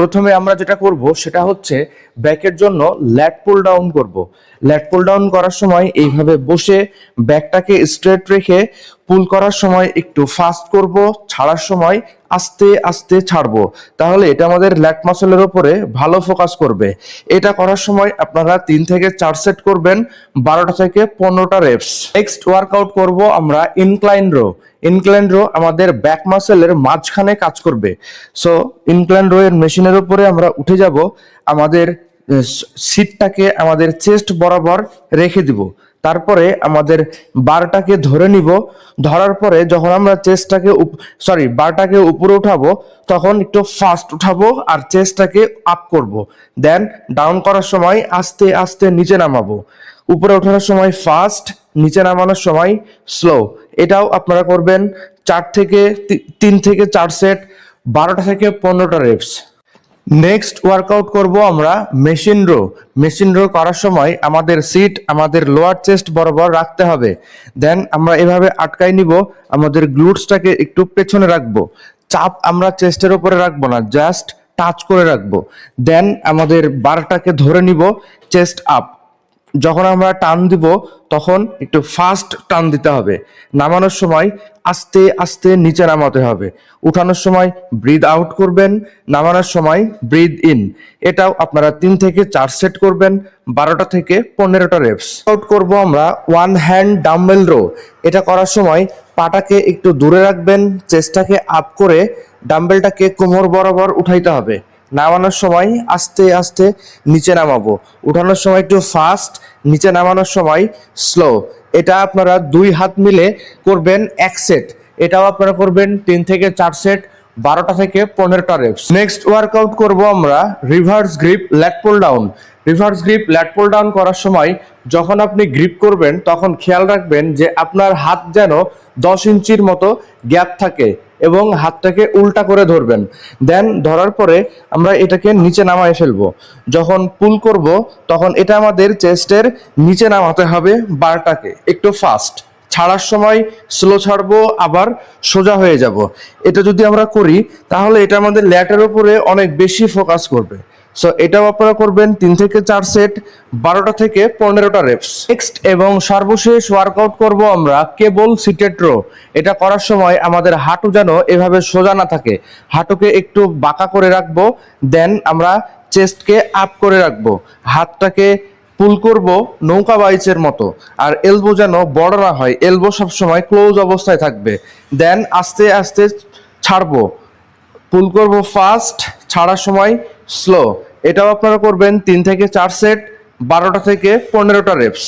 প্রথমে আমরা যেটা করব সেটা হচ্ছে ব্যাকের জন্য ল্যাট পুল ডাউন করব। ল্যাট পুল ডাউন করার সময় এইভাবে বসে ব্যাকটাকে স্ট্রেট রেখে পুল করার সময় একটু ফাস্ট করব, ছাড়ার সময় আস্তে আস্তে ছাড়বো। তাহলে এটা আমাদের ল্যাট মাসলের উপরে ভালো ফোকাস করবে। এটা করার সময় আপনারা 3 থেকে 4 সেট করবেন, 12টা থেকে 15টা রেপস। নেক্সট ওয়ার্কআউট করব আমরা ইনক্লাইন রো। ইনক্লাইন রো আমাদের ব্যাক মাসেলের মাঝখানে কাজ করবে। সো ইনক্লাইন রো এর মেশিনের উপরে আমরা উঠে যাব, আমাদের সিটটাকে আমাদের চেস্ট বরাবর রেখে দিব, তারপরে আমাদের বারটাকে ধরে নিব। ধরার পরে যখন আমরা চেস্টটাকে বারটাকে উপরে উঠাবো তখন একটু ফাস্ট উঠাবো আর চেস্টটাকে আপ করব। দেন ডাউন করার সময় আস্তে আস্তে নিচে নামাবো। উপরে ওঠানোর সময় ফাস্ট, নিচে নামানোর সময় স্লো। এটাও আপনারা করবেন 3 থেকে 4 সেট, 12টা থেকে 15টা রেপস। নেক্সট ওয়ার্কআউট করব আমরা মেশিন রো। মেশিন রো করার সময় আমাদের সিট আমাদের লোয়ার চেস্ট বরাবর রাখতে হবে। দেন আমরা এভাবে আটকাই নিব, আমাদের গ্লুটসটাকে একটু পেছনে রাখবো। চাপ আমরা চেস্টের উপরে রাখবো না, জাস্ট টাচ করে রাখবো। দেন আমাদের বারটাকে ধরে নিব, চেস্ট আপ। যখন আমরা টান দিব তখন একটু ফাস্ট টান দিতে হবে। নামানোর সময় আস্তে আস্তে নিচে নামাতে হবে। উঠানোর সময় ব্রিথ আউট করবেন, নামানোর সময় ব্রিথ ইন। এটাও আপনারা 3 থেকে 4 সেট করবেন, 12টা থেকে 15টা রেপস। আউট করব আমরা ওয়ান হ্যান্ড ডাম্বেল রো। এটা করার সময় পাটাকে একটু দূরে রাখবেন, চেস্টটাকে আপ করে ডাম্বেলটাকে কোমর বরাবর উঠাইতে হবে। নামানোর সময় আস্তে আস্তে নিচে নামাবো। উঠানোর সময় একটু ফাস্ট, নিচে নামানোর সময় স্লো। এটা আপনারা 2 হাত মিলে করবেন 1 সেট। এটাও আপনারা করবেন 3 থেকে 4 সেট, 12টা থেকে 15টা রেপস। নেক্সট ওয়ার্কআউট করব আমরা reverse grip lat pull down. Reverse grip lat pull down করার সময় যখন আপনি গ্রিপ করবেন তখন খেয়াল রাখবেন যে আপনার হাত যেন 10 ইঞ্চির মতো গ্যাপ থাকে এবং হাতটাকে উল্টা করে ধরবেন। দেন ধরার পরে আমরা এটাকে নিচে নামায় ফেলবো। যখন পুল করব তখন এটা আমাদের চেস্টের নিচে নামাতে হবে, বারটাকে একটু ফাস্ট। ছাড়ার সময় স্লো ছাড়বো, আবার সোজা হয়ে যাব। এটা যদি আমরা করি তাহলে এটা আমাদের ল্যাটের উপরে অনেক বেশি ফোকাস করবে। সো এটাও আপনারা করবেন 3 থেকে 4 সেট, 12টা থেকে 15টা রেপস। নেক্সট এবং সর্বশেষ ওয়ার্কআউট করব আমরা কেবল সিটেড রো। এটা করার সময় আমাদের হাঁটু যেন এভাবে সোজা না থাকে, হাঁটুকে একটু বাঁকা করে রাখবো। দেন আমরা চেস্টকে আপ করে রাখবো, হাতটাকে পুল করব নৌকা বাইচের মতো। আর এলবো যেন বড় না হয়, এলবো সবসময় ক্লোজ অবস্থায় থাকবে। দেন আস্তে আস্তে ছাড়বো, পুল করব ফাস্ট, ছাড়ার সময় স্লো। এটাও আপনারা করবেন 3 থেকে 4 সেট, 12টা থেকে 15টা রেপস।